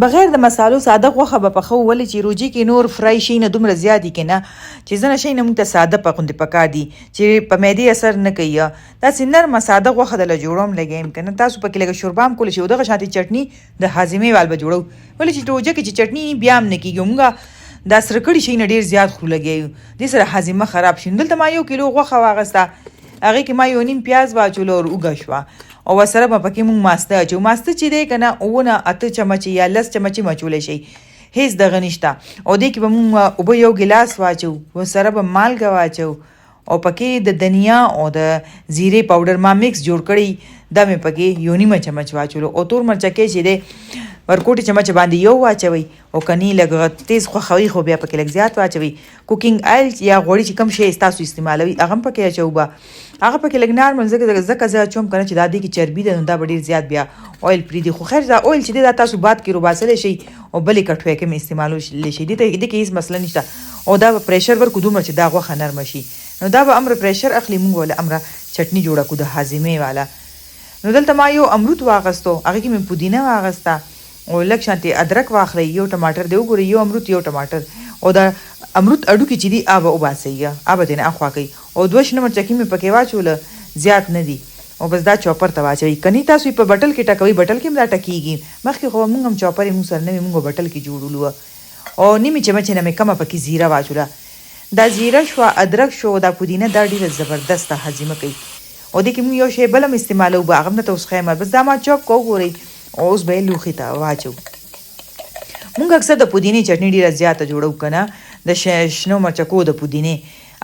بغیر د مسالو ساده غوښه به پخو ولې چې روجي کې نور فرای شي نه دومره زیات دي کې نه چې ځنه شي نه موږ ته ساده پخوندې پکار دي چې په معدې اثر نه کوي داسې نرمه ساده غوښه دله جوړوم لګیم که نه تاسو پکې لږه شوربه هم کولی شئ او دغه شانتې چټني د هاضمې وال به جوړو ولې چې روژه کې چې چټني بیا هم نه کېږي موږ دا سره کړي شي نه ډېر زیات خورو لګیو دې سره هاضمه خراب شي دلته ما 1 کیلو غوښه واخیسته هغې کې ما 1 نیم پیاز واچولو او اوږه شوه او ورسره به پکې موږ ماسته اچوو ماسته چې دی که نه 8 چمچې یا 10 چمچې مچولی شي هیڅ دغه نشته او دې کې به موږ اوبه 1 ګیلاس واچو ورسره به مالګه واچو او پکې د دنیا او د زیرې پاوډر ما میکس جوړ کړی دا مې پکې 1 نیم چمچ واچولو او تور مرچکې چې دی ورکوټي چمچ باندې 1 واچوي او کني لږ تیز خوښوي خو بیا پکې لږ زیات واچوي کوکینګ آیل یا غوړي چې کم شی تاسو استعمالوي هغه هم پکې اچوو به هغه پکې لږ نارمل ځکه زه اچوم که نه چې دا دې کې چربي ده نو دا به ډېر زیات بیا اویل پرې دي خو خیر دا اویل چې دی دا تاسو باد کې روباسلی شئ او بلې کټوۍ کې مې استعمالولی شئ دې کې هېڅ مسله نشته او دا به پریشر ورکو دومره چې دا غوښه نرمه شي نو دا به امر پریشر اخلي موږ ولې امره چټني جوړه کړو د هاضمې والا نو دلته ما یو امرود واغستو هغې کې مې پودینه واغسته او لږ شانتې ادرک واخلئ یو ټماټر دی وګورئ یو امرود یو ټماټر او دا امرود اډوکې چې دي هغه به وباسئ هغه به ترېنه اخوا کوئ او 2 شنه مرچکې مې پکې واچوله زیات نه دي او بس دا چاپر ته واچوئ کني تاسو یې په بټل کې ټکوئ بټل کې هم دا ټکېږي مخکې خو موږ هم چاپر یې موږ سره نه وي موږ بټل کې جوړولو او نیمې چمچې نه مې کمه پکې زیره واچوله دا زیره شوه ادرک شو دا پودینه دا ډېره زبردسته هضمه کوي او دې کې موږ یو شی بل هم استعمالوو به هغه هم درته اوس ښیم بس دا ما چاپ کو ګورئ او اوس به یې لوښي ته واچو مونږ اکثر د پودینې چټني ډېره زیاته جوړو که نه د شنو مرچکو د پودینې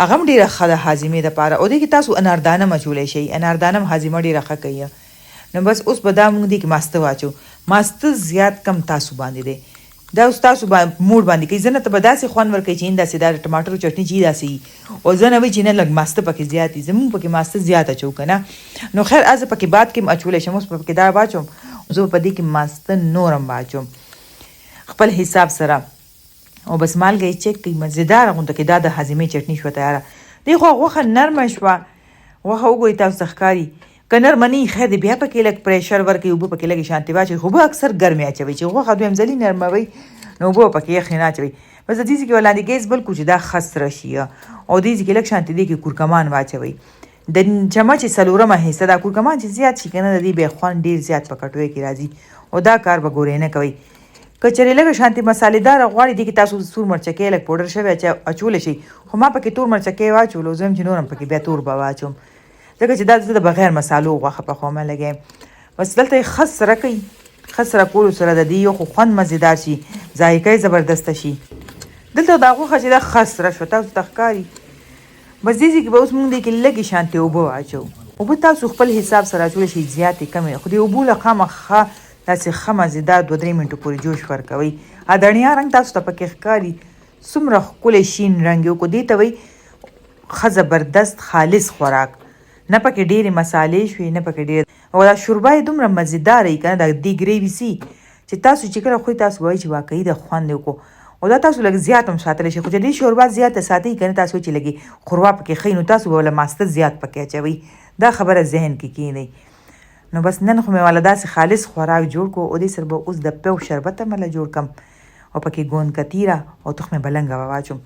هغه هم ډېره ښه ده هاضمې دپاره او دې کې تاسو اناردانه هم اچولی شئ اناردانه هم هاضمه ډېره ښه کوي نو بس اوس به دا مونږ دې کې ماسته واچو ماسته زیات کم تاسو باندې دی دا اوس تاسو موډ باندې کوي ځنه ته به داسې خوند ورکوي چې داسې دا ټماټرو چټني چې داسې وي او ځنه وایي چې نه لږ ماسته پکې زیات وي زمونږ پکې ماسته زیات اچوو که نه نو خیر زه پکې باد کې هم اچولی شم اوس پکې دا واچوم زه په دې کې ماسته نور هم واچوم خپل حساب سره او بس مالګه یې چک کړئ مزېداره غونته کې دا د هاضمې چټني شوه تیاره دې خو غوښه نرمه شوه غوښه وګورئ تاسو ته ښکاري که نرمه نه وي خیر دی بیا پکې لږ پریشر ورکوئ اوبه پکې لږې شانتې واچوئ خو اوبه اکثر ګرمې اچوئ چې غوښه دویم ځلي نرموئ نو اوبه پکې یخې نه اچوئ بس د دې ځای کې ولاندې ګیس بل کړو چې دا ښه سره شي او دې ځای کې لږ شانتې دې کې کورکمان واچوئ د چمچ 4مه حصه دا کورکمان چې زیات شي که نه د دې بیا خوند ډېر زیات په کټوۍ کې راځي او دا کار به ګورئ نه کوئ که چېرې لږه شانتې مسالېداره غواړئ دې کې تاسو سور مرچکې لږ پوډر شوی اچولی شئ خو ما پکې تور مرچکې واچولو زه هم چې نور هم پکې بیا تور به واچوم ځکه چې دا زه د بغیر مسالو غوښه پخومه لګیم بس دلته یې ښه سره کوئ ښه سره کولو سره د دې یو خو خوند مزېدار شي ذایقه یې زبردسته شي دلته دا غوښه چې دا ښه سره شوه تاسو ته ښکاري بس دې ځای کې به اوس موږ دې کې لږې شانتې اوبه واچوو اوبه تاسو خپل حساب سره اچولی شئ زیاتې کمې خو دې اوبو له خامخا داسې ښه مزېدار 2-3 منټو پورې جوش ورکوئ دڼیا رنګ تاسو ته پکې ښکاري څومره ښکلی شین رنګ یې وکړو دې ته وایي ښه زبردست خالص خوراک نه پکې ډېرې مسالې شوې نه پکې ډېر او دا شوربه یې دومره مزېداره وي که نه دا دې ګریوي سي چې تاسو چې کله خورئ تاسو وایي چې واقعي د خوند یې وکړو او دا تاسو لږ زیات هم ساتلی شئ خو چې دې شوربه زیاته ساتئ که نه تاسو چې لږې ښوروا پکې ښئ نو تاسو به وله ماسته زیات پکې اچوئ دا خبره ذهن کې کښېنئ نو بس نن خو مې والا داسې خالص خوراک جوړ کړو او دې سره به اوس د پیو شربت هم جوړ کړم او پکې ګوند کتیره او تخم بلنګه به واچوم